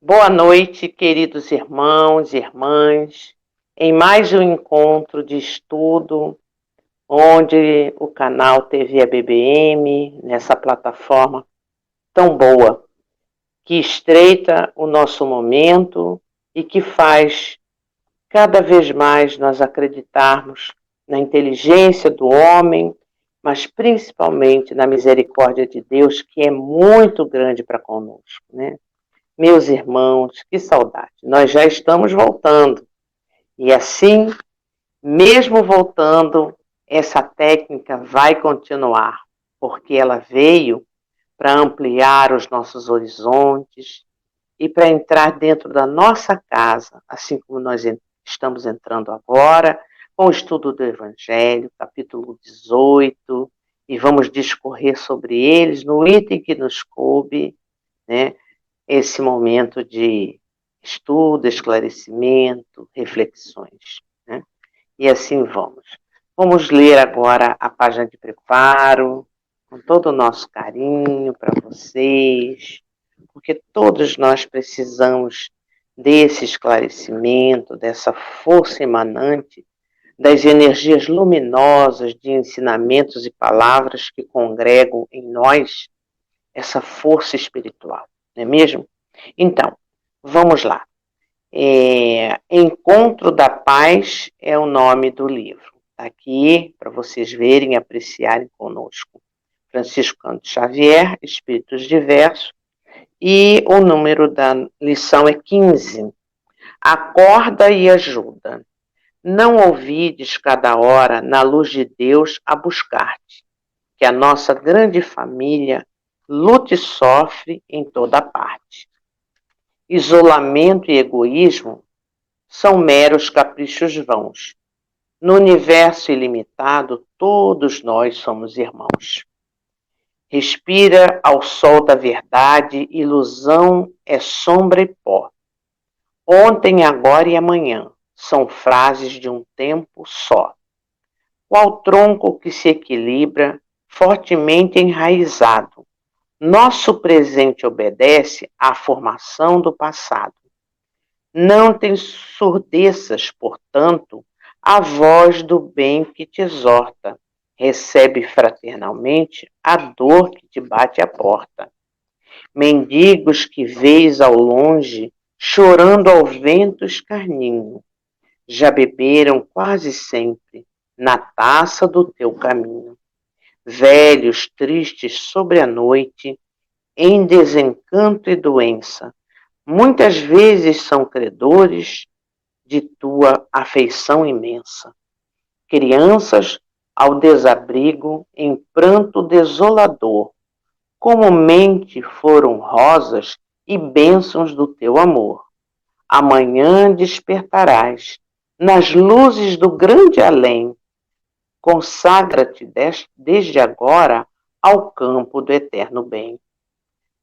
Boa noite, queridos irmãos e irmãs, em mais um encontro de estudo, onde o canal TV ABBM, nessa plataforma tão boa, que estreita o nosso momento e que faz cada vez mais nós acreditarmos na inteligência do homem, mas principalmente na misericórdia de Deus, que é muito grande para conosco, né? Meus irmãos, que saudade. Nós já estamos voltando. E assim, mesmo voltando, essa técnica vai continuar, porque ela veio para ampliar os nossos horizontes e para entrar dentro da nossa casa, assim como nós estamos entrando agora, com o estudo do Evangelho, capítulo 18, e vamos discorrer sobre eles no item que nos coube, né? Esse momento de estudo, esclarecimento, reflexões, né? E assim vamos. Vamos ler agora a página de preparo, com todo o nosso carinho para vocês, porque todos nós precisamos desse esclarecimento, dessa força emanante, das energias luminosas de ensinamentos e palavras que congregam em nós essa força espiritual, não é mesmo? Então, vamos lá. Encontro da Paz é o nome do livro. Está aqui para vocês verem e apreciarem conosco. Francisco Cândido Xavier, Espíritos Diversos, e o número da lição é 15. Acorda e ajuda. Não ouvides cada hora na luz de Deus a buscar-te, que a nossa grande família luta e sofre em toda parte. Isolamento e egoísmo são meros caprichos vãos. No universo ilimitado, todos nós somos irmãos. Respira ao sol da verdade, ilusão é sombra e pó. Ontem, agora e amanhã são frases de um tempo só. Qual tronco que se equilibra, fortemente enraizado, nosso presente obedece à formação do passado. Não te surdeças, portanto, a voz do bem que te exorta. Recebe fraternalmente a dor que te bate à porta. Mendigos que vês ao longe, chorando ao vento escarninho, já beberam quase sempre na taça do teu caminho. Velhos tristes sobre a noite, em desencanto e doença, muitas vezes são credores de tua afeição imensa. Crianças ao desabrigo, em pranto desolador, comumente foram rosas e bênçãos do teu amor. Amanhã despertarás, nas luzes do grande além, consagra-te desde agora ao campo do eterno bem.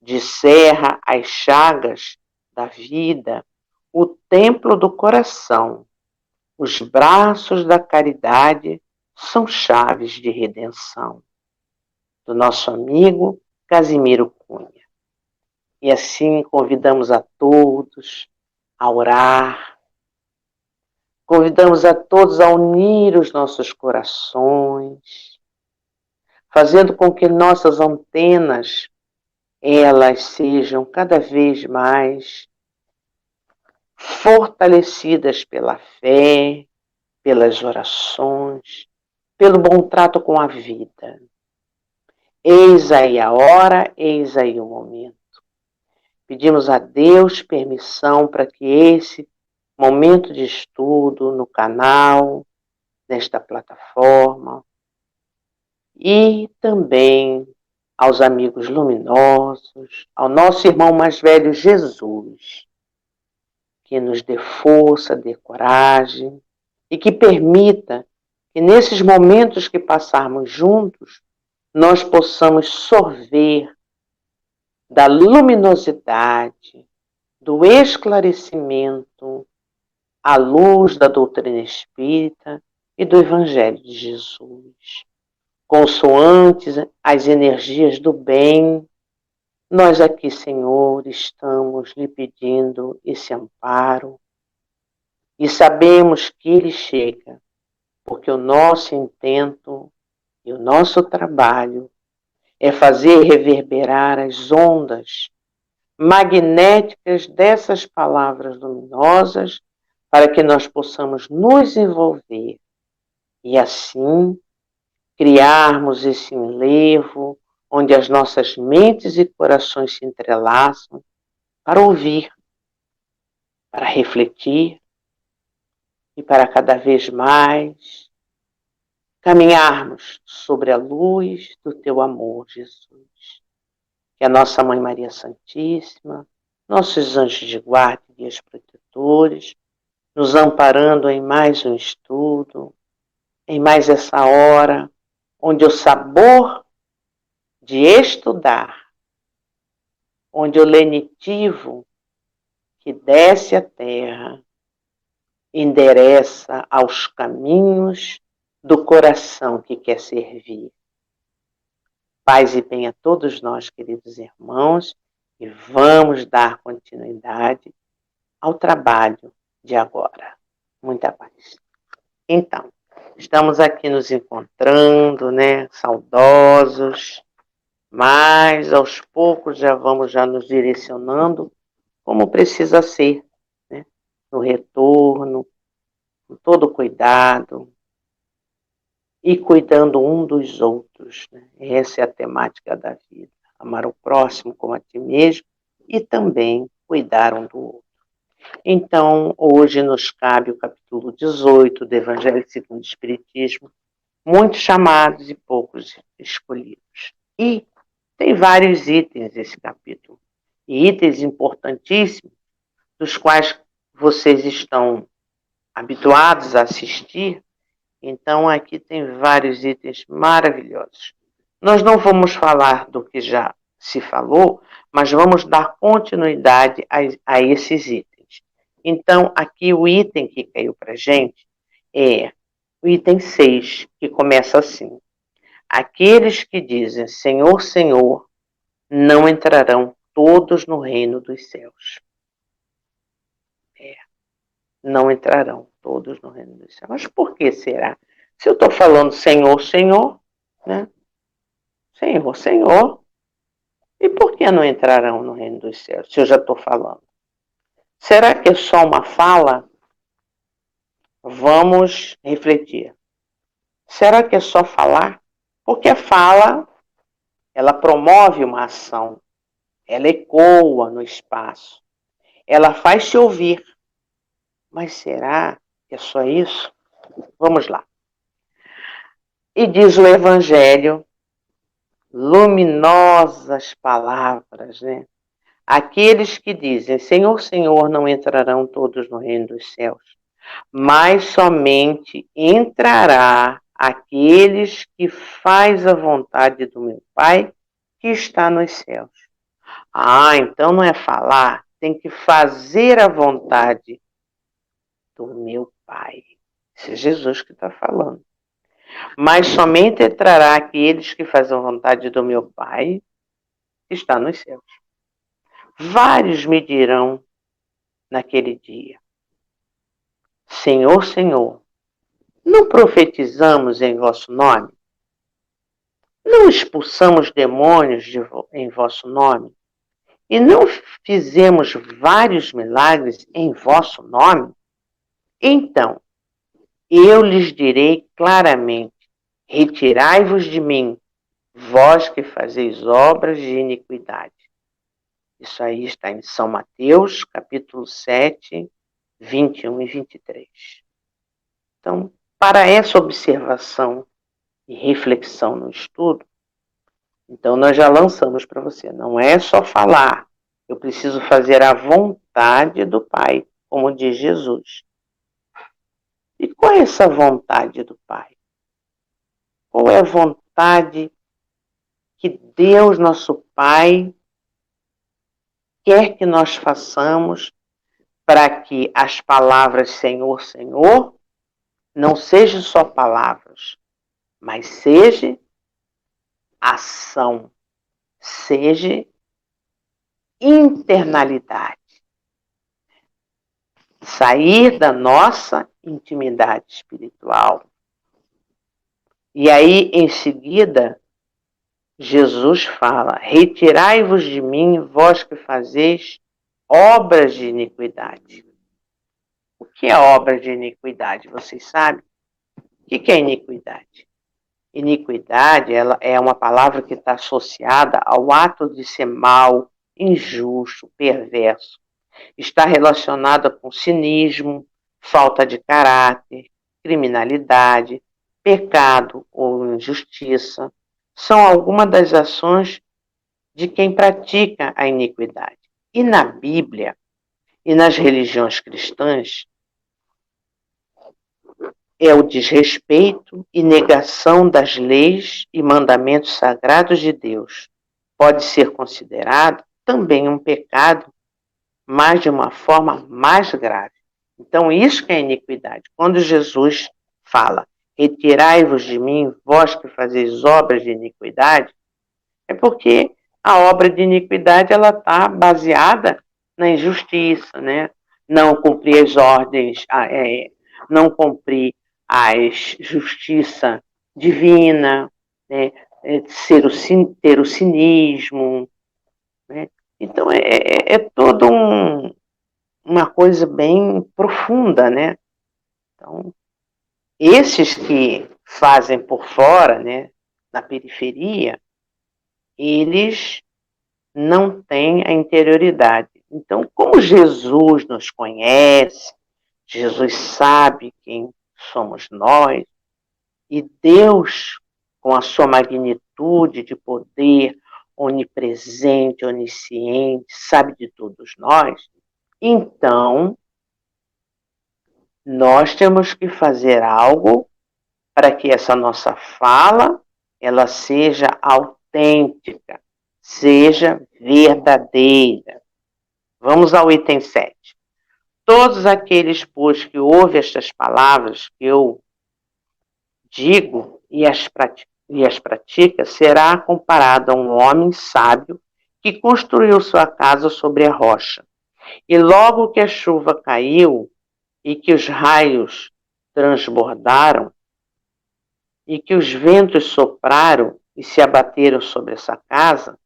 Descerra as chagas da vida, o templo do coração. Os braços da caridade são chaves de redenção. Do nosso amigo Casimiro Cunha. E assim convidamos a todos a orar, convidamos a todos a unir os nossos corações, fazendo com que nossas antenas elas sejam cada vez mais fortalecidas pela fé, pelas orações, pelo bom trato com a vida. Eis aí a hora, eis aí o momento. Pedimos a Deus permissão para que esse momento de estudo no canal, nesta plataforma, e também aos amigos luminosos, ao nosso irmão mais velho Jesus, que nos dê força, dê coragem e que permita que nesses momentos que passarmos juntos, nós possamos sorver da luminosidade, do esclarecimento, à luz da doutrina espírita e do Evangelho de Jesus, consoantes as energias do bem Nós aqui, Senhor, estamos lhe pedindo esse amparo e sabemos que ele chega, porque o nosso intento e o nosso trabalho é fazer reverberar as ondas magnéticas dessas palavras luminosas para que nós possamos nos envolver e assim criarmos esse enlevo onde as nossas mentes e corações se entrelaçam para ouvir, para refletir e para cada vez mais caminharmos sobre a luz do teu amor, Jesus. Que a nossa Mãe Maria Santíssima, nossos anjos de guarda e guias protetores, nos amparando em mais um estudo, em mais essa hora, onde o sabor de estudar, onde o lenitivo que desce à terra endereça aos caminhos do coração que quer servir. Paz e bem a todos nós, queridos irmãos, e vamos dar continuidade ao trabalho de agora. Muita paz. Então, estamos aqui nos encontrando, né, saudosos, mas aos poucos já vamos nos direcionando como precisa ser, né, no retorno, com todo cuidado e cuidando um dos outros, né? Essa é a temática da vida, amar o próximo como a ti mesmo e também cuidar um do outro. Então, hoje nos cabe o capítulo 18 do Evangelho segundo o Espiritismo, muitos chamados e poucos escolhidos. E tem vários itens esse capítulo, e itens importantíssimos, dos quais vocês estão habituados a assistir. Então, aqui tem vários itens maravilhosos. Nós não vamos falar do que já se falou, mas vamos dar continuidade a esses itens. Então, aqui o item que caiu para a gente é o item 6, que começa assim: aqueles que dizem Senhor, Senhor, não entrarão todos no reino dos céus. Não entrarão todos no reino dos céus. Mas por que será? Se eu estou falando Senhor, Senhor, né? Senhor, Senhor, e por que não entrarão no reino dos céus, se eu já estou falando? Será que é só uma fala? Vamos refletir. Será que é só falar? Porque a fala, ela promove uma ação, ela ecoa no espaço, ela faz se ouvir. Mas será que é só isso? Vamos lá. E diz o Evangelho, luminosas palavras, né? Aqueles que dizem Senhor, Senhor, não entrarão todos no reino dos céus, mas somente entrará aqueles que faz a vontade do meu Pai que está nos céus. Ah, então não é falar, tem que fazer a vontade do meu Pai. Isso é Jesus que está falando. Mas somente entrará aqueles que fazem a vontade do meu Pai que está nos céus. Vários me dirão naquele dia: Senhor, Senhor, não profetizamos em vosso nome? Não expulsamos demônios em vosso nome? E não fizemos vários milagres em vosso nome? Então, eu lhes direi claramente: retirai-vos de mim, vós que fazeis obras de iniquidade. Isso aí está em São Mateus, capítulo 7, 21 e 23. Então, para essa observação e reflexão no estudo, então nós já lançamos para você, não é só falar, eu preciso fazer a vontade do Pai, como diz Jesus. E qual é essa vontade do Pai? Qual é a vontade que Deus, nosso Pai, quer que nós façamos para que as palavras Senhor, Senhor não sejam só palavras, mas seja ação, seja internalidade. Sair da nossa intimidade espiritual. E aí, em seguida, Jesus fala: retirai-vos de mim, vós que fazeis obras de iniquidade. O que é obra de iniquidade? Vocês sabem? O que é iniquidade? Iniquidade, ela é uma palavra que está associada ao ato de ser mal, injusto, perverso. Está relacionada com cinismo, falta de caráter, criminalidade, pecado ou injustiça. São algumas das ações de quem pratica a iniquidade. E na Bíblia e nas religiões cristãs, é o desrespeito e negação das leis e mandamentos sagrados de Deus. Pode ser considerado também um pecado, mas de uma forma mais grave. Então, isso que é iniquidade. Quando Jesus fala, retirai-vos de mim, vós que fazeis obras de iniquidade, é porque a obra de iniquidade ela está baseada na injustiça, né? Não cumprir as ordens, não cumprir a justiça divina, né? Ter o cinismo, né? Então é toda uma coisa bem profunda, né? Então, esses que fazem por fora, né, na periferia, eles não têm a interioridade. Então, como Jesus nos conhece, Jesus sabe quem somos nós, e Deus, com a sua magnitude de poder, onipresente, onisciente, sabe de todos nós, então nós temos que fazer algo para que essa nossa fala ela seja autêntica, seja verdadeira. Vamos ao item 7. Todos aqueles, pois, que ouvem estas palavras que eu digo e as pratica, será comparado a um homem sábio que construiu sua casa sobre a rocha. E logo que a chuva caiu e que os raios transbordaram e que os ventos sopraram e se abateram sobre essa casa,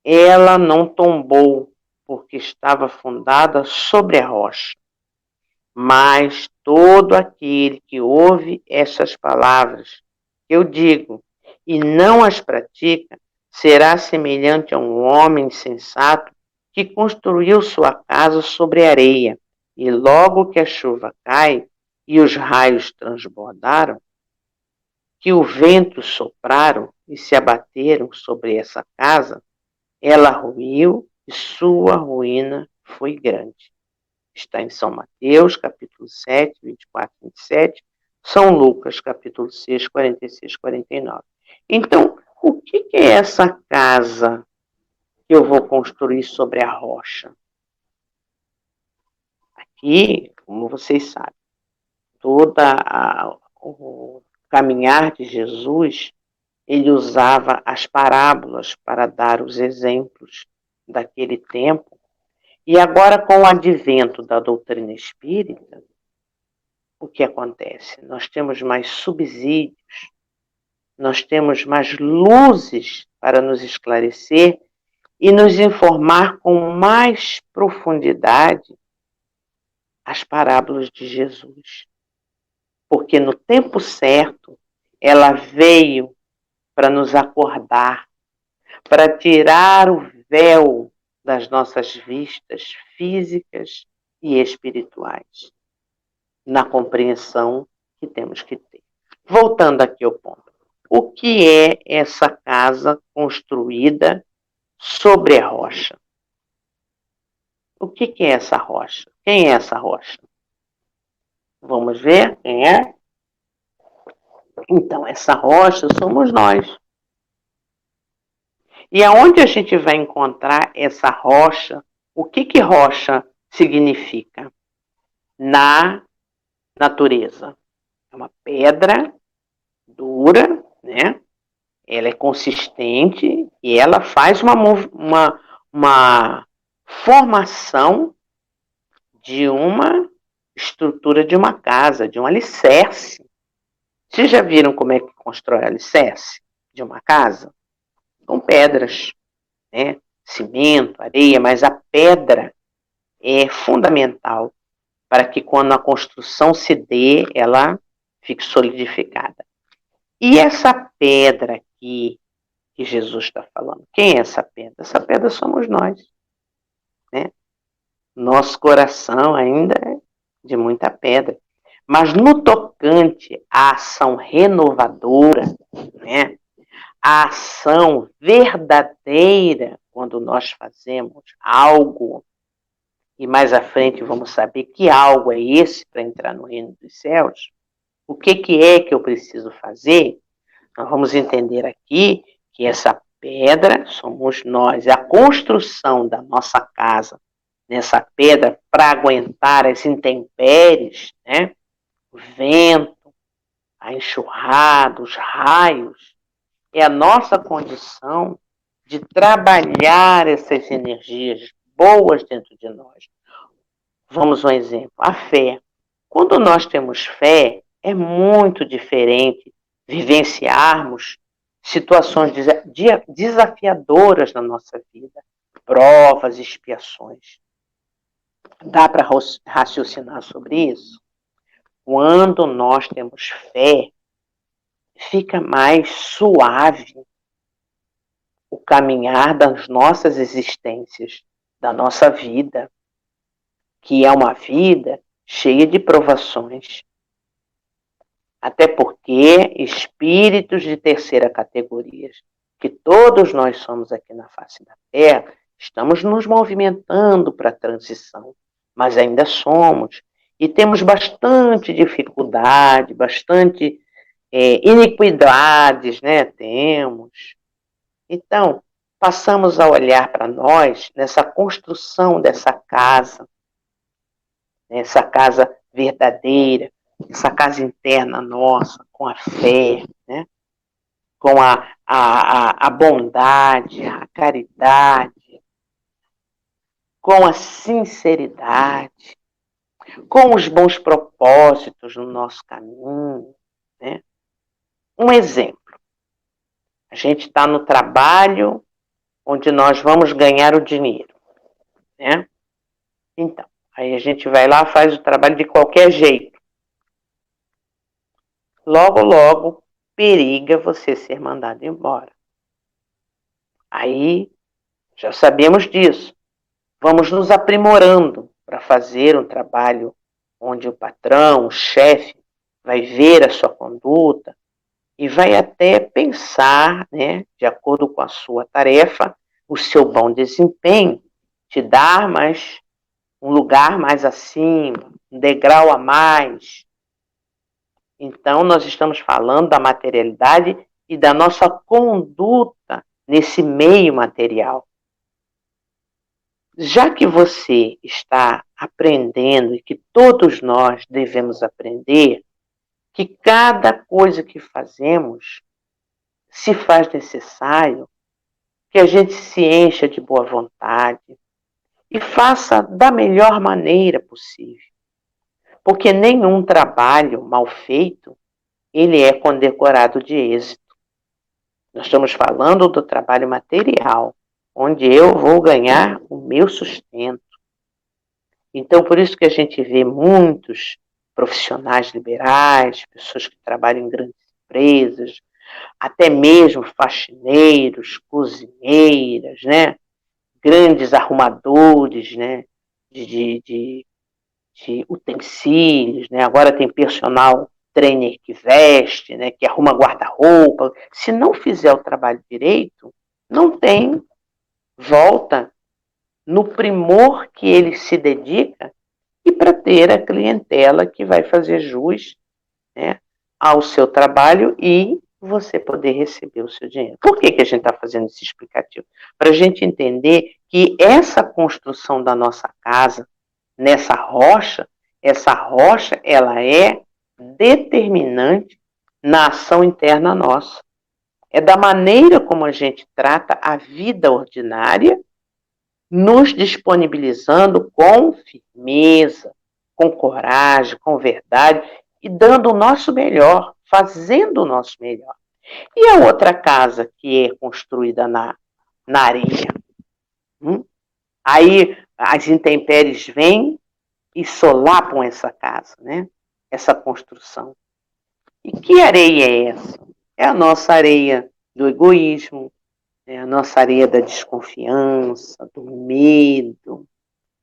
ela não tombou, porque estava fundada sobre a rocha. Mas todo aquele que ouve essas palavras que eu digo e não as pratica, será semelhante a um homem insensato que construiu sua casa sobre areia. E logo que a chuva cai e os raios transbordaram, que o vento sopraram e se abateram sobre essa casa, ela ruiu e sua ruína foi grande. Está em São Mateus, capítulo 7, 24, 27, São Lucas, capítulo 6, 46, 49. Então, o que é essa casa que eu vou construir sobre a rocha? Aqui, como vocês sabem, o caminhar de Jesus, ele usava as parábolas para dar os exemplos daquele tempo. E agora, com o advento da doutrina espírita, o que acontece? Nós temos mais subsídios, nós temos mais luzes para nos esclarecer e nos informar com mais profundidade as parábolas de Jesus. Porque no tempo certo, ela veio para nos acordar, para tirar o véu das nossas vistas físicas e espirituais, na compreensão que temos que ter. Voltando aqui ao ponto. O que é essa casa construída sobre a rocha? O que é essa rocha? Quem é essa rocha? Vamos ver quem é? Então, essa rocha somos nós. E aonde a gente vai encontrar essa rocha? O que rocha significa? Na natureza. É uma pedra dura, né? Ela é consistente e ela faz uma formação de uma estrutura de uma casa, de um alicerce. Vocês já viram como é que constrói alicerce de uma casa? Com pedras, né? Cimento, areia, mas a pedra é fundamental para que quando a construção se dê, ela fique solidificada. E essa pedra aqui que Jesus está falando, quem é essa pedra? Essa pedra somos nós, né? Nosso coração ainda é de muita pedra. Mas no tocante à ação renovadora, né? A ação verdadeira, quando nós fazemos algo, e mais à frente vamos saber que algo é esse para entrar no reino dos céus, o que é que eu preciso fazer? Nós vamos entender aqui que essa pedra somos nós, a construção da nossa casa nessa pedra para aguentar as intempéries, né? O vento, a enxurrada, os raios, é a nossa condição de trabalhar essas energias boas dentro de nós. Vamos a um exemplo, a fé. Quando nós temos fé, é muito diferente vivenciarmos situações desafiadoras na nossa vida, provas, expiações. Dá para raciocinar sobre isso? Quando nós temos fé, fica mais suave o caminhar das nossas existências, da nossa vida, que é uma vida cheia de provações. Até porque espíritos de terceira categoria, que todos nós somos aqui na face da Terra, estamos nos movimentando para a transição, mas ainda somos. E temos bastante dificuldade, bastante iniquidades, né? Temos. Então, passamos a olhar para nós nessa construção dessa casa, essa casa verdadeira, essa casa interna nossa, com a fé, né? Com a bondade, a caridade, com a sinceridade, com os bons propósitos no nosso caminho, né? Um exemplo, a gente está no trabalho onde nós vamos ganhar o dinheiro, né? Então, aí a gente vai lá, faz o trabalho de qualquer jeito. Logo, logo, periga você ser mandado embora. Aí, já sabemos disso. Vamos nos aprimorando para fazer um trabalho onde o patrão, o chefe, vai ver a sua conduta e vai até pensar, né, de acordo com a sua tarefa, o seu bom desempenho, te dar mais um lugar mais acima, um degrau a mais. Então, nós estamos falando da materialidade e da nossa conduta nesse meio material. Já que você está aprendendo e que todos nós devemos aprender, que cada coisa que fazemos se faz necessário, que a gente se encha de boa vontade e faça da melhor maneira possível. Porque nenhum trabalho mal feito, ele é condecorado de êxito. Nós estamos falando do trabalho material, onde eu vou ganhar o meu sustento. Então, por isso que a gente vê muitos profissionais liberais, pessoas que trabalham em grandes empresas, até mesmo faxineiros, cozinheiras, né? Grandes arrumadores, né? De utensílios, né? Agora tem personal trainer que veste, né? Que arruma guarda-roupa. Se não fizer o trabalho direito, não tem volta no primor que ele se dedica e para ter a clientela que vai fazer jus, né, ao seu trabalho e você poder receber o seu dinheiro. Por que a gente está fazendo esse explicativo? Para a gente entender que essa construção da nossa casa, nessa rocha, essa rocha ela é determinante na ação interna nossa. É da maneira como a gente trata a vida ordinária nos disponibilizando com firmeza, com coragem, com verdade e dando o nosso melhor, fazendo o nosso melhor. E a outra casa que é construída na areia? Aí as intempéries vêm e solapam essa casa, né? Essa construção. E que areia é essa? É a nossa areia do egoísmo, é a nossa areia da desconfiança, do medo,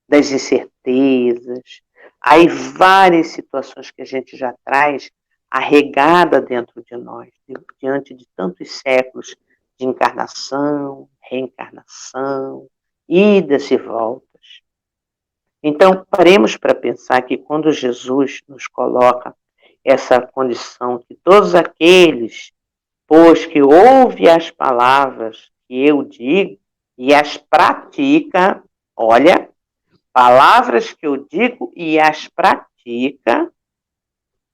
das incertezas. Aí várias situações que a gente já traz arregada dentro de nós, diante de tantos séculos de encarnação, reencarnação, idas e voltas. Então, paremos para pensar que quando Jesus nos coloca essa condição que todos aqueles, pois que ouve as palavras que eu digo e as pratica, olha, palavras que eu digo e as pratica,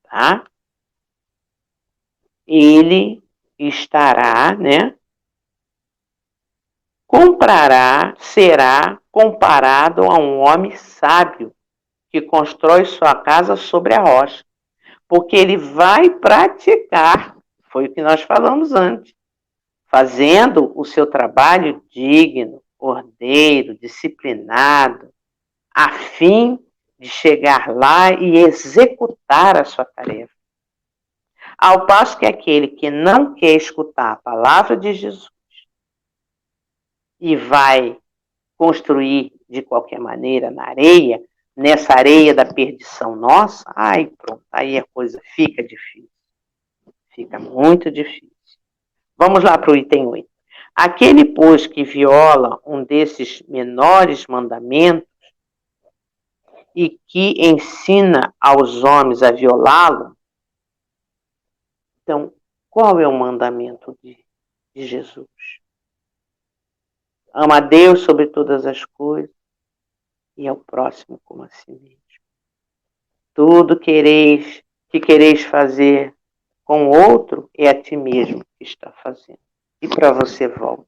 tá? Ele estará, né? Será comparado a um homem sábio que constrói sua casa sobre a rocha, porque ele vai praticar, foi o que nós falamos antes, fazendo o seu trabalho digno, ordeiro, disciplinado, a fim de chegar lá e executar a sua tarefa. Ao passo que aquele que não quer escutar a palavra de Jesus e vai construir de qualquer maneira na areia, nessa areia da perdição nossa, aí pronto, aí a coisa fica difícil. Fica muito difícil. Vamos lá para o item 8. Aquele, pois, que viola um desses menores mandamentos e que ensina aos homens a violá-lo, então, qual é o mandamento de Jesus? Ama a Deus sobre todas as coisas e ao próximo como a si mesmo. Tudo que quereis fazer com o outro é a ti mesmo que está fazendo. E para você volta.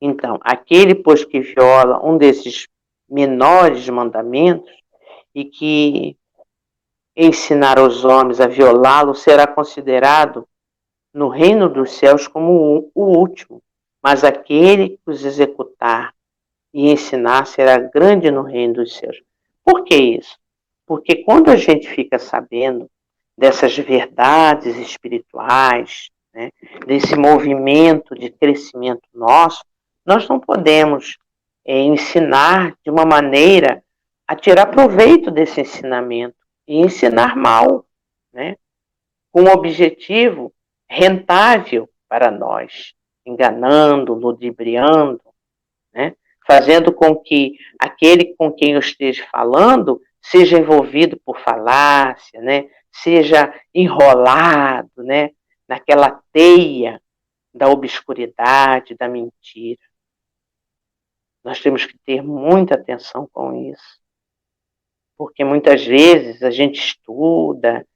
Então, aquele, pois, que viola um desses menores mandamentos e que ensinar aos homens a violá-lo será considerado no reino dos céus como o último, mas aquele que os executar e ensinar será grande no reino dos céus. Por que isso? Porque quando a gente fica sabendo dessas verdades espirituais, né, desse movimento de crescimento nosso, nós não podemos ensinar de uma maneira a tirar proveito desse ensinamento e ensinar mal, né, com um objetivo rentável para nós, enganando, ludibriando, né, fazendo com que aquele com quem eu esteja falando seja envolvido por falácia, né, seja enrolado, né, naquela teia da obscuridade, da mentira. Nós temos que ter muita atenção com isso, porque muitas vezes a gente estuda,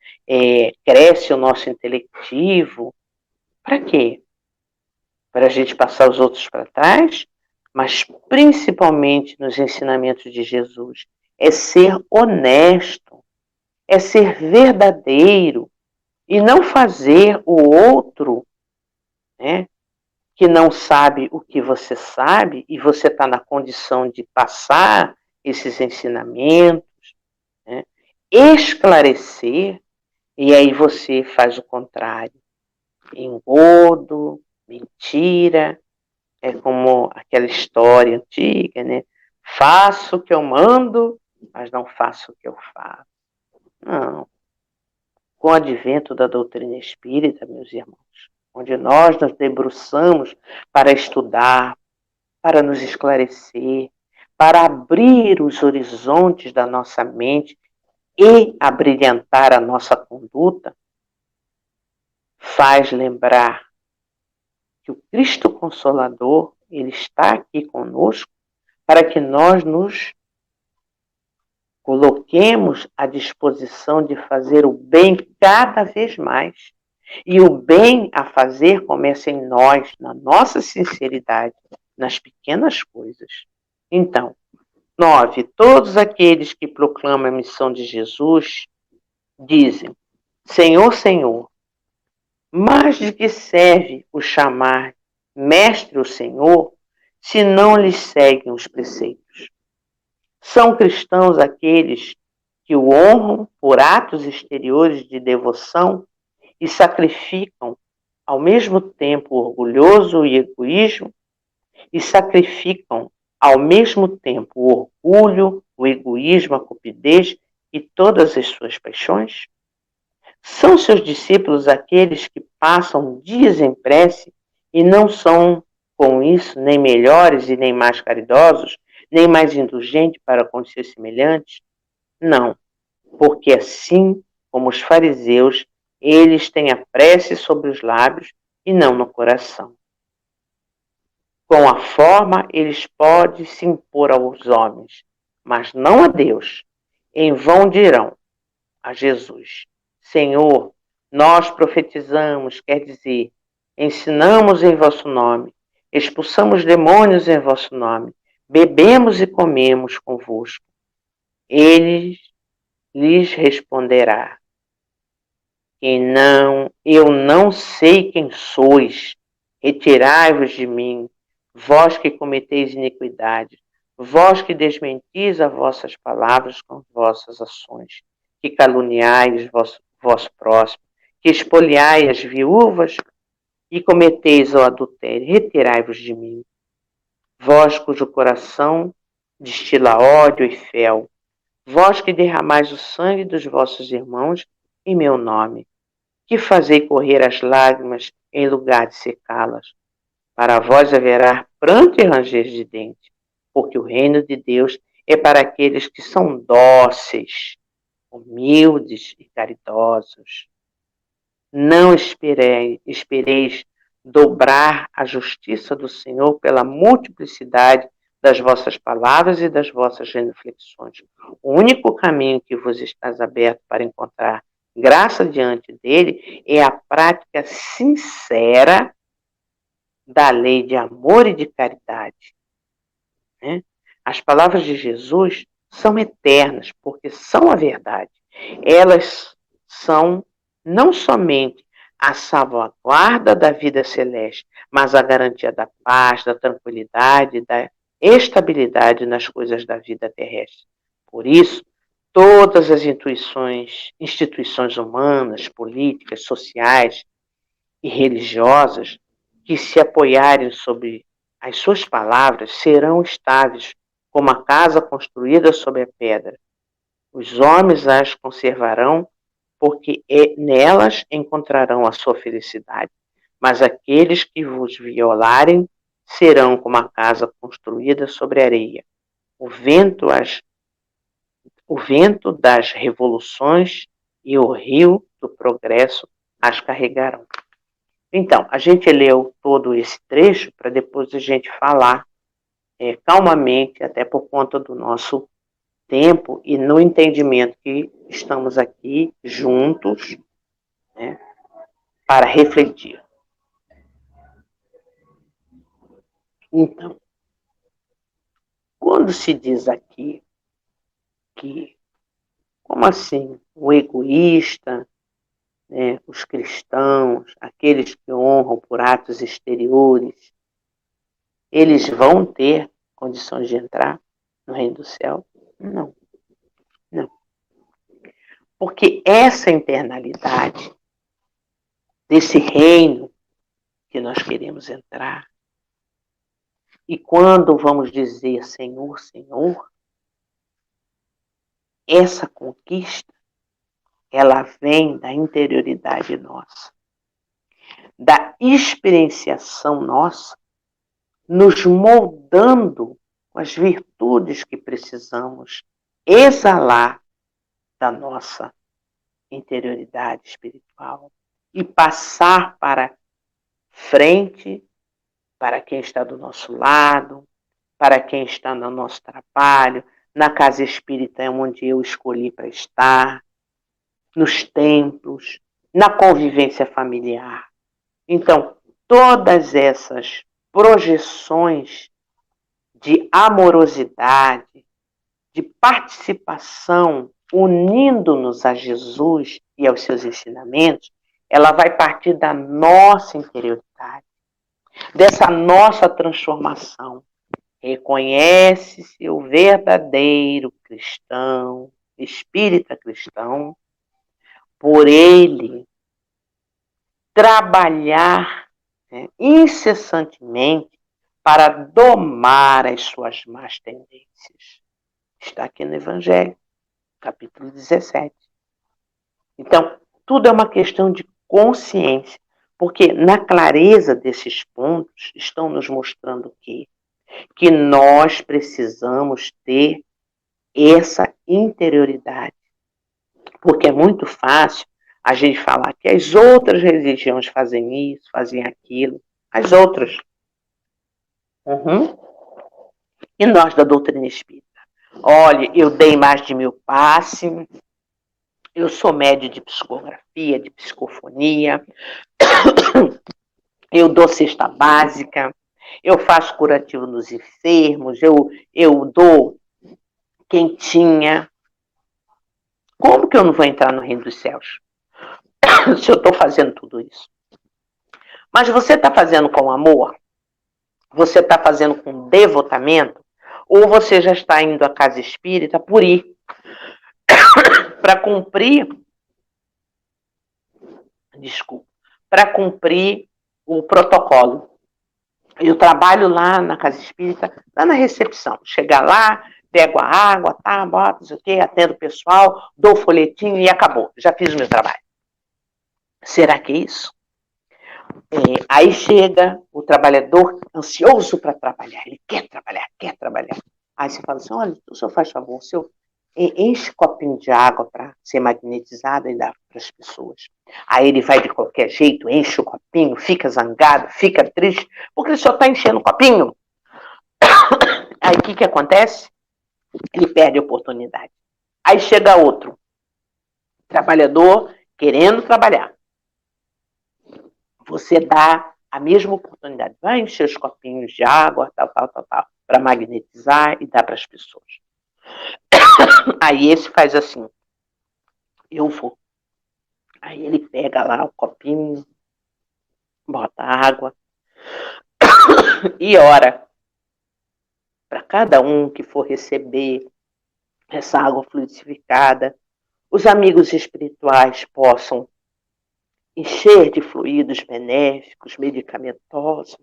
cresce o nosso intelectivo, para quê? Para a gente passar os outros para trás, mas principalmente nos ensinamentos de Jesus, é ser honesto, é ser verdadeiro e não fazer o outro, né, que não sabe o que você sabe e você está na condição de passar esses ensinamentos, né, esclarecer, e aí você faz o contrário. Engodo, mentira, é como aquela história antiga, né? Faço o que eu mando, mas não faço o que eu faço. Não. Com o advento da doutrina espírita, meus irmãos, onde nós nos debruçamos para estudar, para nos esclarecer, para abrir os horizontes da nossa mente e abrilhantar a nossa conduta, faz lembrar que o Cristo Consolador, ele está aqui conosco para que nós nos coloquemos à disposição de fazer o bem cada vez mais. E o bem a fazer começa em nós, na nossa sinceridade, nas pequenas coisas. Então, 9. Todos aqueles que proclamam a missão de Jesus dizem: Senhor, Senhor. Mas de que serve o chamar mestre ou senhor se não lhes seguem os preceitos? São cristãos aqueles que o honram por atos exteriores de devoção e sacrificam ao mesmo tempo o orgulhoso e egoísmo, e sacrificam ao mesmo tempo o orgulho, o egoísmo, a cupidez e todas as suas paixões? São seus discípulos aqueles que passam dias em prece e não são, com isso, nem melhores e nem mais caridosos, nem mais indulgentes para com seus semelhantes? Não, porque assim como os fariseus, eles têm a prece sobre os lábios e não no coração. Com a forma, eles podem se impor aos homens, mas não a Deus. Em vão dirão a Jesus: Senhor, nós profetizamos, quer dizer, ensinamos em vosso nome, expulsamos demônios em vosso nome, bebemos e comemos convosco. Ele lhes responderá: eu não sei quem sois, retirai-vos de mim, vós que cometeis iniquidade, vós que desmentis as vossas palavras com vossas ações, que caluniais vosso próximo, que espoliais as viúvas e cometeis o adultério, retirai-vos de mim, vós cujo coração destila ódio e fel, vós que derramais o sangue dos vossos irmãos em meu nome, que fazei correr as lágrimas em lugar de secá-las. Para vós haverá pranto e ranger de dentes, porque o reino de Deus é para aqueles que são dóceis, humildes e caridosos. Não espereis dobrar a justiça do Senhor pela multiplicidade das vossas palavras e das vossas reflexões. O único caminho que vos está aberto para encontrar graça diante dele é a prática sincera da lei de amor e de caridade. Né? As palavras de Jesus são eternas, porque são a verdade. Elas são não somente a salvaguarda da vida celeste, mas a garantia da paz, da tranquilidade, da estabilidade nas coisas da vida terrestre. Por isso, todas as instituições humanas, políticas, sociais e religiosas que se apoiarem sobre as suas palavras serão estáveis, como a casa construída sobre a pedra. Os homens as conservarão, porque nelas encontrarão a sua felicidade. Mas aqueles que vos violarem serão como a casa construída sobre areia. O vento das revoluções e o rio do progresso as carregarão. Então, a gente leu todo esse trecho para depois a gente falar calmamente, até por conta do nosso tempo e no entendimento que estamos aqui juntos, né, para refletir. Então, quando se diz aqui que, como assim, o egoísta, né, os cristãos, aqueles que honram por atos exteriores, eles vão ter condições de entrar no reino do céu? Não, não. Porque essa internalidade desse reino que nós queremos entrar, e quando vamos dizer Senhor, Senhor, essa conquista, ela vem da interioridade nossa, da experienciação nossa, nos moldando com as virtudes que precisamos exalar da nossa interioridade espiritual e passar para frente, para quem está do nosso lado, para quem está no nosso trabalho, na casa espírita onde eu escolhi para estar, nos templos, na convivência familiar. Então, todas essas projeções de amorosidade, de participação, unindo-nos a Jesus e aos seus ensinamentos, ela vai partir da nossa interioridade, dessa nossa transformação. Reconhece-se o verdadeiro cristão, espírita cristão, por ele trabalhar, né, incessantemente para domar as suas más tendências. Está aqui no Evangelho, capítulo 17. Então, tudo é uma questão de consciência, porque na clareza desses pontos estão nos mostrando que nós precisamos ter essa interioridade. Porque é muito fácil a gente falar que as outras religiões fazem isso, fazem aquilo. As outras. Uhum. E nós da doutrina espírita? Olha, eu dei mais de 1000 passes, eu sou médio de psicografia, de psicofonia, eu dou cesta básica, eu faço curativo nos enfermos, eu dou quentinha. Como que eu não vou entrar no reino dos céus? Se eu estou fazendo tudo isso. Mas você está fazendo com amor? Você está fazendo com devotamento? Ou você já está indo à casa espírita por ir? Para cumprir... Desculpa. Para cumprir o protocolo. Eu trabalho lá na casa espírita, lá na recepção. Chegar lá, pego a água, tá, boto, não sei o quê, atendo o pessoal, dou o folhetinho e acabou. Já fiz o meu trabalho. Será que é isso? Aí chega o trabalhador ansioso para trabalhar. Ele quer trabalhar, quer trabalhar. Aí você fala assim, olha, o senhor faz favor, o senhor enche copinho de água para ser magnetizado e dá para as pessoas. Aí ele vai de qualquer jeito, enche o copinho, fica zangado, fica triste, porque ele só está enchendo o copinho. Aí o que acontece? Ele perde a oportunidade. Aí chega outro trabalhador querendo trabalhar. Você dá a mesma oportunidade. Vai encher os copinhos de água, tal, para magnetizar e dar para as pessoas. Aí esse faz assim, eu vou. Aí ele pega lá o copinho, bota água e ora para cada um que for receber essa água fluidificada, os amigos espirituais possam encher de fluidos benéficos, medicamentosos.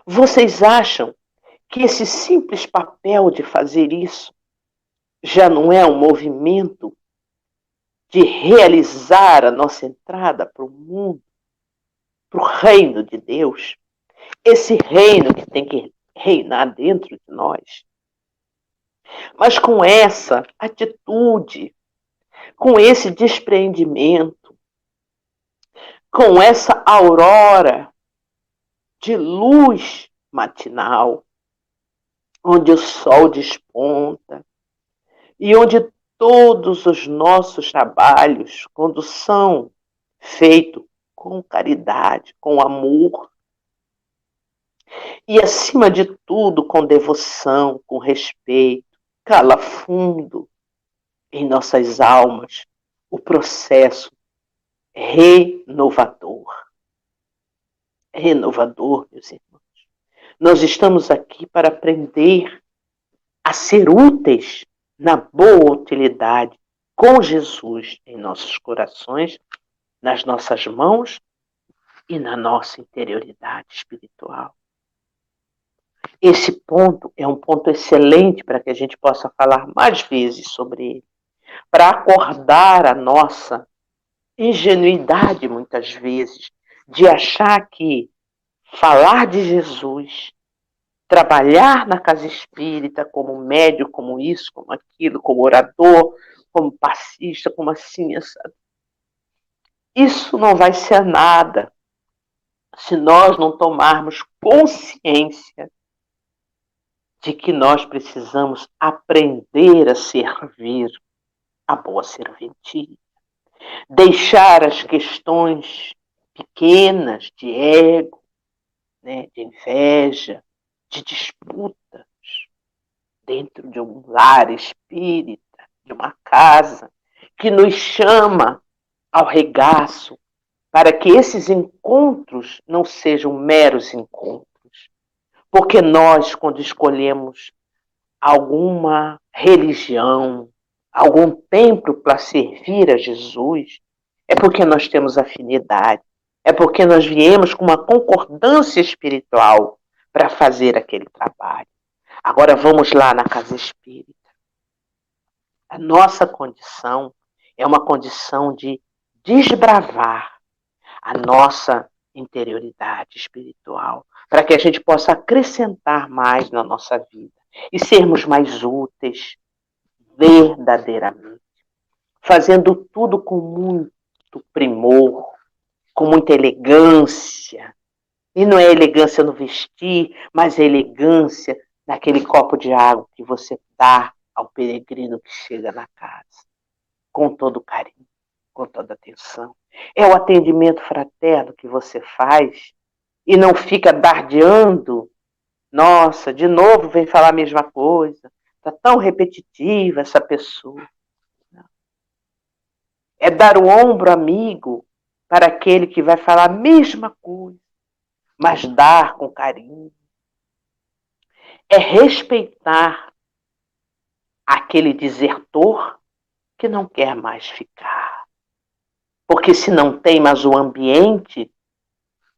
Vocês acham que esse simples papel de fazer isso já não é um movimento de realizar a nossa entrada para o mundo, para o reino de Deus? Esse reino que tem que reinar dentro de nós. Mas com essa atitude, com esse despreendimento, com essa aurora de luz matinal, onde o sol desponta e onde todos os nossos trabalhos, quando são feitos com caridade, com amor, e acima de tudo com devoção, com respeito, cala fundo em nossas almas o processo renovador. Renovador, meus irmãos. Nós estamos aqui para aprender a ser úteis na boa utilidade com Jesus em nossos corações, nas nossas mãos e na nossa interioridade espiritual. Esse ponto é um ponto excelente para que a gente possa falar mais vezes sobre ele, para acordar a nossa ingenuidade, muitas vezes, de achar que falar de Jesus, trabalhar na casa espírita como médium, como isso, como aquilo, como orador, como passista, como assim, isso não vai ser nada se nós não tomarmos consciência de que nós precisamos aprender a servir a boa serventia. Deixar as questões pequenas de ego, né, de inveja, de disputas dentro de um lar espírita, de uma casa, que nos chama ao regaço, para que esses encontros não sejam meros encontros. Porque nós, quando escolhemos alguma religião, algum templo para servir a Jesus, é porque nós temos afinidade, é porque nós viemos com uma concordância espiritual para fazer aquele trabalho. Agora vamos lá na casa espírita. A nossa condição é uma condição de desbravar a nossa interioridade espiritual, para que a gente possa acrescentar mais na nossa vida e sermos mais úteis verdadeiramente, fazendo tudo com muito primor, com muita elegância. E não é elegância no vestir, mas é elegância naquele copo de água que você dá ao peregrino que chega na casa, com todo carinho, com toda atenção. É o atendimento fraterno que você faz e não fica dardeando. Nossa, de novo vem falar a mesma coisa. Está tão repetitiva essa pessoa. É dar o ombro amigo para aquele que vai falar a mesma coisa, mas dar com carinho. É respeitar aquele desertor que não quer mais ficar. Porque se não tem mais o ambiente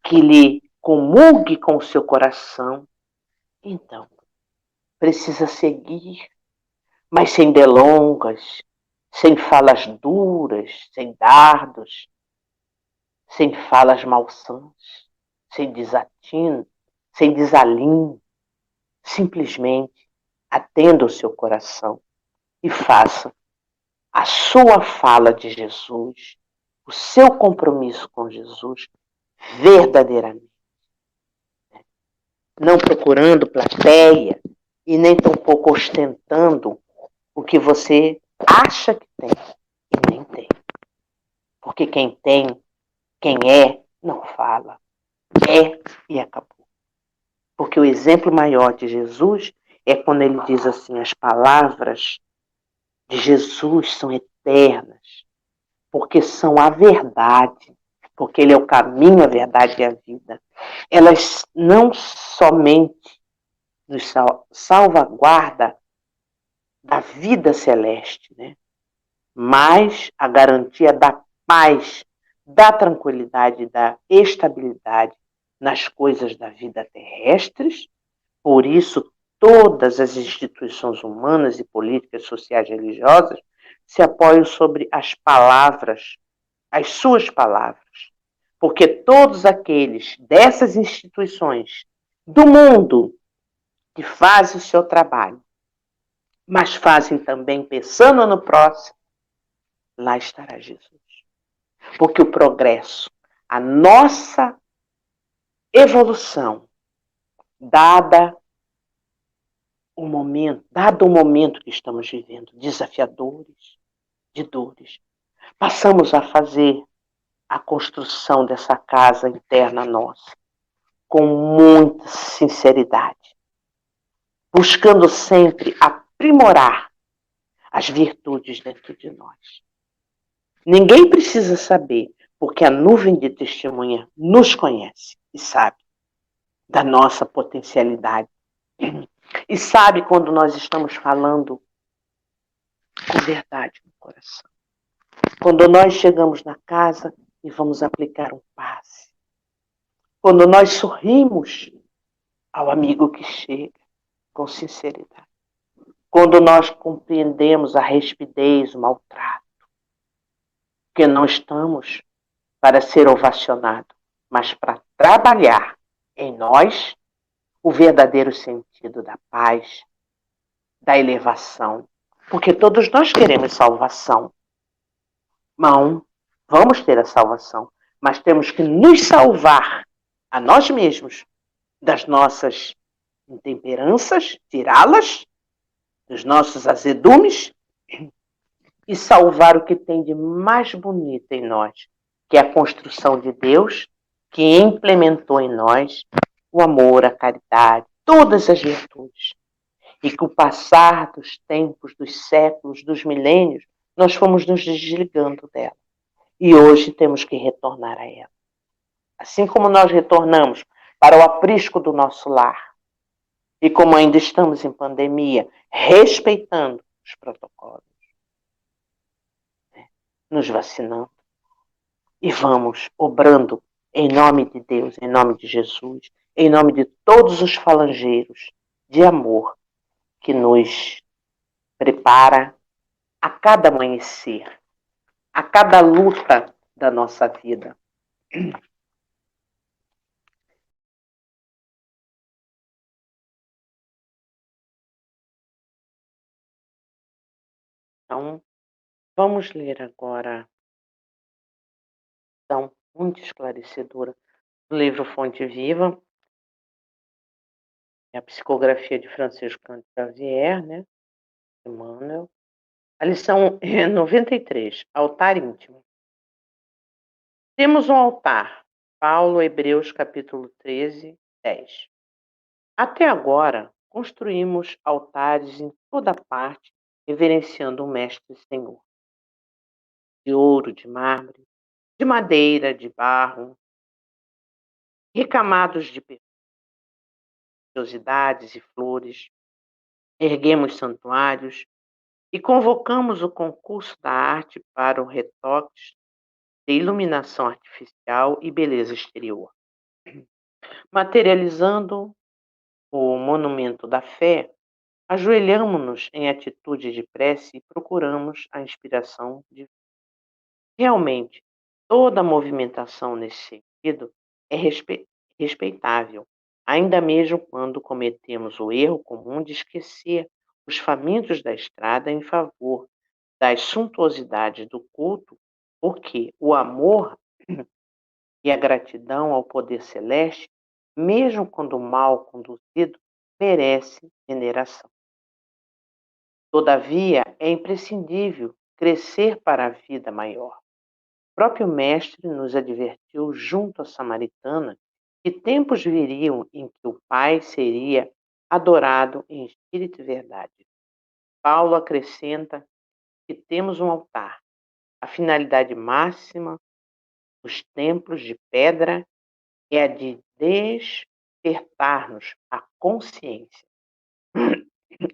que lhe comungue com o seu coração, então precisa seguir, mas sem delongas, sem falas duras, sem dardos, sem falas malsãs, sem desatino, sem desalinho. Simplesmente atenda o seu coração e faça a sua fala de Jesus, o seu compromisso com Jesus, verdadeiramente. Não procurando plateia e nem tampouco ostentando o que você acha que tem e nem tem. Porque quem tem, quem é, não fala. É e acabou. Porque o exemplo maior de Jesus é quando ele diz assim, as palavras de Jesus são eternas, porque são a verdade, porque ele é o caminho, a verdade e a vida. Elas não somente nos salvaguardam da vida celeste, né? Mas a garantia da paz, da tranquilidade, da estabilidade nas coisas da vida terrestres. Por isso, todas as instituições humanas e políticas, sociais e religiosas se apoiam sobre as palavras, as suas palavras. Porque todos aqueles dessas instituições do mundo que fazem o seu trabalho, mas fazem também pensando no próximo, lá estará Jesus. Porque o progresso, a nossa evolução, dado o momento que estamos vivendo, desafiadores, de dores, passamos a fazer a construção dessa casa interna nossa com muita sinceridade, buscando sempre aprimorar as virtudes dentro de nós. Ninguém precisa saber, porque a nuvem de testemunha nos conhece e sabe da nossa potencialidade. E sabe quando nós estamos falando com verdade no coração. Quando nós chegamos na casa e vamos aplicar um passe. Quando nós sorrimos ao amigo que chega com sinceridade. Quando nós compreendemos a rispidez, o maltrato. Porque não estamos para ser ovacionado, mas para trabalhar em nós o verdadeiro sentido da paz, da elevação. Porque todos nós queremos salvação. Não, vamos ter a salvação, mas temos que nos salvar a nós mesmos das nossas intemperanças, tirá-las, dos nossos azedumes e salvar o que tem de mais bonito em nós, que é a construção de Deus, que implementou em nós o amor, a caridade, todas as virtudes. E que o passar dos tempos, dos séculos, dos milênios, nós fomos nos desligando dela. E hoje temos que retornar a ela. Assim como nós retornamos para o aprisco do nosso lar, e como ainda estamos em pandemia, respeitando os protocolos, nos vacinando, e vamos obrando em nome de Deus, em nome de Jesus, em nome de todos os falangeiros de amor que nos prepara a cada amanhecer, a cada luta da nossa vida. Então, vamos ler agora, então, muito esclarecedora, do livro Fonte Viva, a psicografia de Francisco Cândido Xavier, né? Emmanuel. A lição 93, altar íntimo. Temos um altar. Paulo, Hebreus, capítulo 13, 10. Até agora, construímos altares em toda parte, reverenciando o Mestre Senhor. De ouro, de mármore, de madeira, de barro, recamados de preciosidades e flores. Erguemos santuários e convocamos o concurso da arte para o retoque de iluminação artificial e beleza exterior. Materializando o monumento da fé, ajoelhamo-nos em atitude de prece e procuramos a inspiração de realmente toda movimentação nesse sentido é respeitável, ainda mesmo quando cometemos o erro comum de esquecer os famintos da estrada em favor das suntuosidades do culto, porque o amor e a gratidão ao poder celeste, mesmo quando mal conduzido, merece veneração. Todavia, é imprescindível crescer para a vida maior. O próprio Mestre nos advertiu junto à Samaritana que tempos viriam em que o Pai seria adorado em espírito e verdade. Paulo acrescenta que temos um altar. A finalidade máxima dos templos de pedra é a de despertar-nos a consciência.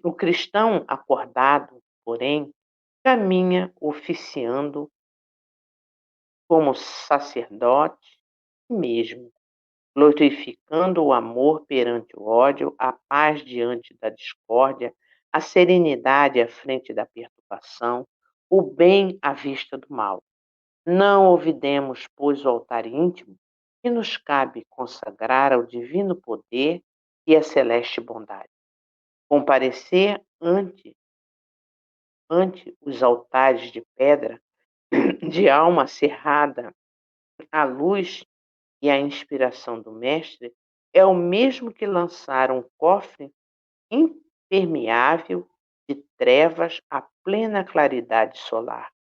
O cristão acordado, porém, caminha oficiando como sacerdote mesmo, glorificando o amor perante o ódio, a paz diante da discórdia, a serenidade à frente da perturbação, o bem à vista do mal. Não olvidemos, pois, o altar íntimo que nos cabe consagrar ao divino poder e à celeste bondade. Comparecer ante os altares de pedra, de alma cerrada à luz e à inspiração do Mestre, é o mesmo que lançar um cofre impermeável de trevas à plena claridade solar.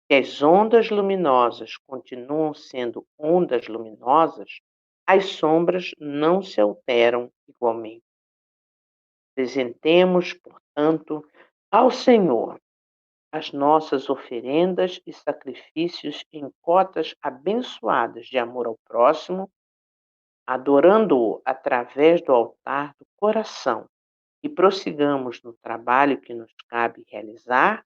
Se as ondas luminosas continuam sendo ondas luminosas, as sombras não se alteram igualmente. Apresentemos, portanto, ao Senhor as nossas oferendas e sacrifícios em cotas abençoadas de amor ao próximo, adorando-o através do altar do coração, e prossigamos no trabalho que nos cabe realizar,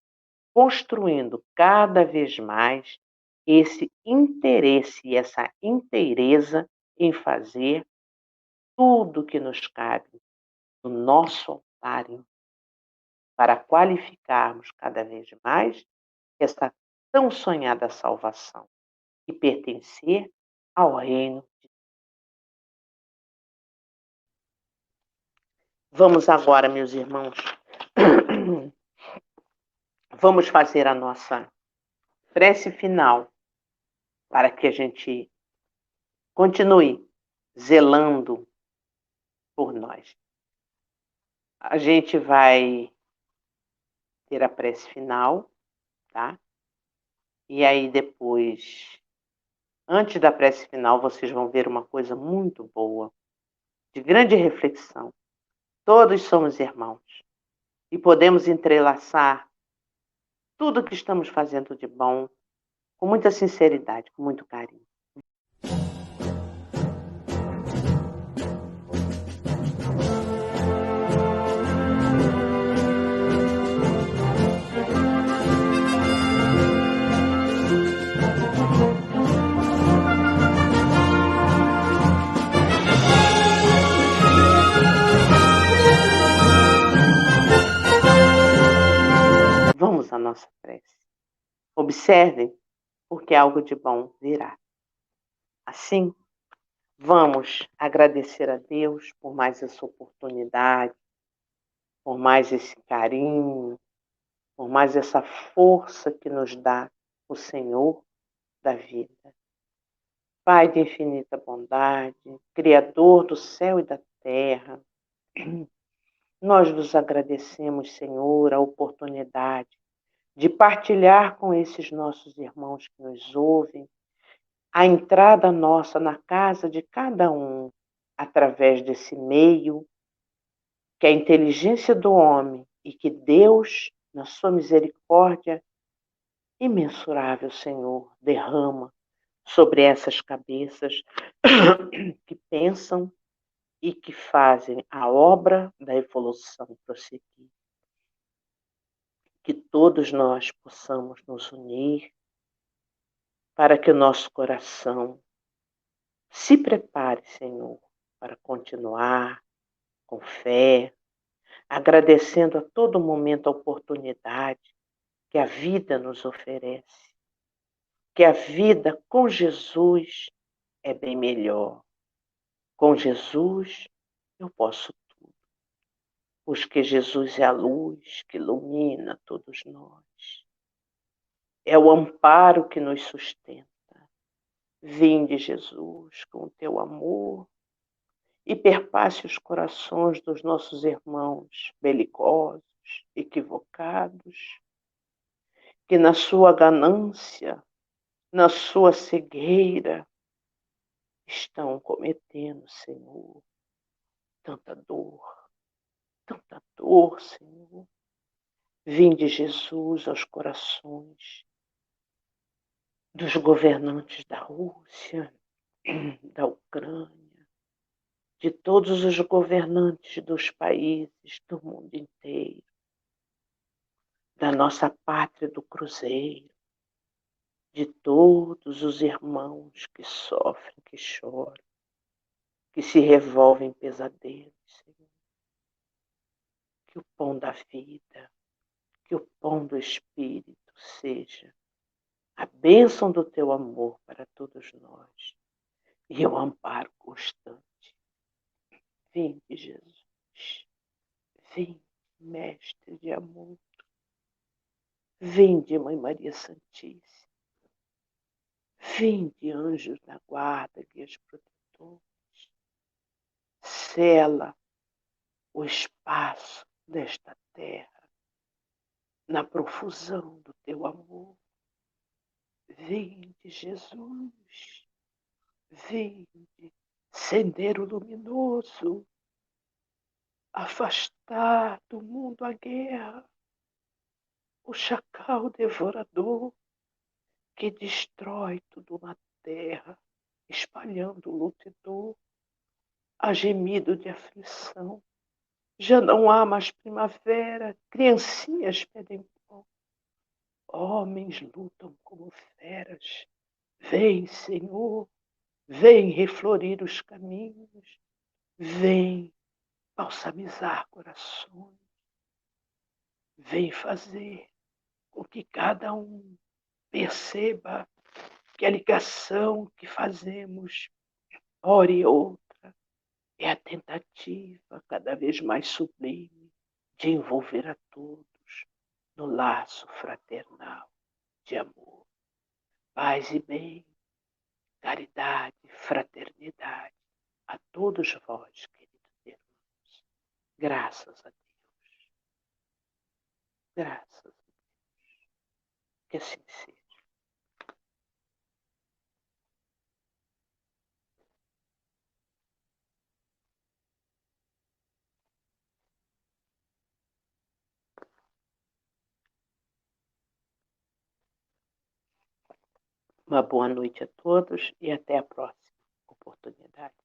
construindo cada vez mais esse interesse e essa inteireza em fazer tudo o que nos cabe no nosso altar, para qualificarmos cada vez mais essa tão sonhada salvação e pertencer ao reino de Deus. Vamos agora, meus irmãos, vamos fazer a nossa prece final para que a gente continue zelando por nós. A gente vai ter a prece final, tá? E aí depois, antes da prece final, vocês vão ver uma coisa muito boa, de grande reflexão. Todos somos irmãos e podemos entrelaçar tudo que estamos fazendo de bom com muita sinceridade, com muito carinho. Vamos à nossa prece. Observem, porque algo de bom virá. Assim, vamos agradecer a Deus por mais essa oportunidade, por mais esse carinho, por mais essa força que nos dá o Senhor da vida. Pai de infinita bondade, Criador do céu e da terra, nós vos agradecemos, Senhor, a oportunidade de partilhar com esses nossos irmãos que nos ouvem a entrada nossa na casa de cada um, através desse meio que é a inteligência do homem e que Deus, na sua misericórdia imensurável, Senhor, derrama sobre essas cabeças que pensam e que fazem a obra da evolução prosseguir. Que todos nós possamos nos unir para que o nosso coração se prepare, Senhor, para continuar com fé, agradecendo a todo momento a oportunidade que a vida nos oferece. Que a vida com Jesus é bem melhor. Com Jesus eu posso tudo, pois que Jesus é a luz que ilumina todos nós. É o amparo que nos sustenta. Vinde, Jesus, com o teu amor e perpasse os corações dos nossos irmãos belicosos, equivocados, que na sua ganância, na sua cegueira, estão cometendo, Senhor, tanta dor, Senhor. Vinde, Jesus, aos corações dos governantes da Rússia, da Ucrânia, de todos os governantes dos países do mundo inteiro, da nossa pátria do Cruzeiro, de todos os irmãos que sofrem, que choram, que se revolvem em pesadelos, Senhor. Que o pão da vida, que o pão do Espírito seja a bênção do teu amor para todos nós e o amparo constante. Vinde, Jesus. Vinde, Mestre de amor. Vinde, Mãe Maria Santíssima. Vinde, anjos da guarda, guias protetores. Sela o espaço desta terra na profusão do teu amor. Vinde, Jesus. Vinde, sendeiro luminoso, afastar do mundo a guerra, o chacal devorador que destrói tudo na terra, espalhando luto e dor, há gemido de aflição. Já não há mais primavera, criancinhas pedem pão. Homens lutam como feras. Vem, Senhor, vem reflorir os caminhos. Vem balsamizar corações. Vem fazer com que cada um perceba que a ligação que fazemos, hora e outra, é a tentativa cada vez mais sublime de envolver a todos no laço fraternal de amor, paz e bem, caridade, fraternidade a todos vós, queridos irmãos. Graças a Deus. Graças a Deus. Que assim seja. Uma boa noite a todos e até a próxima oportunidade.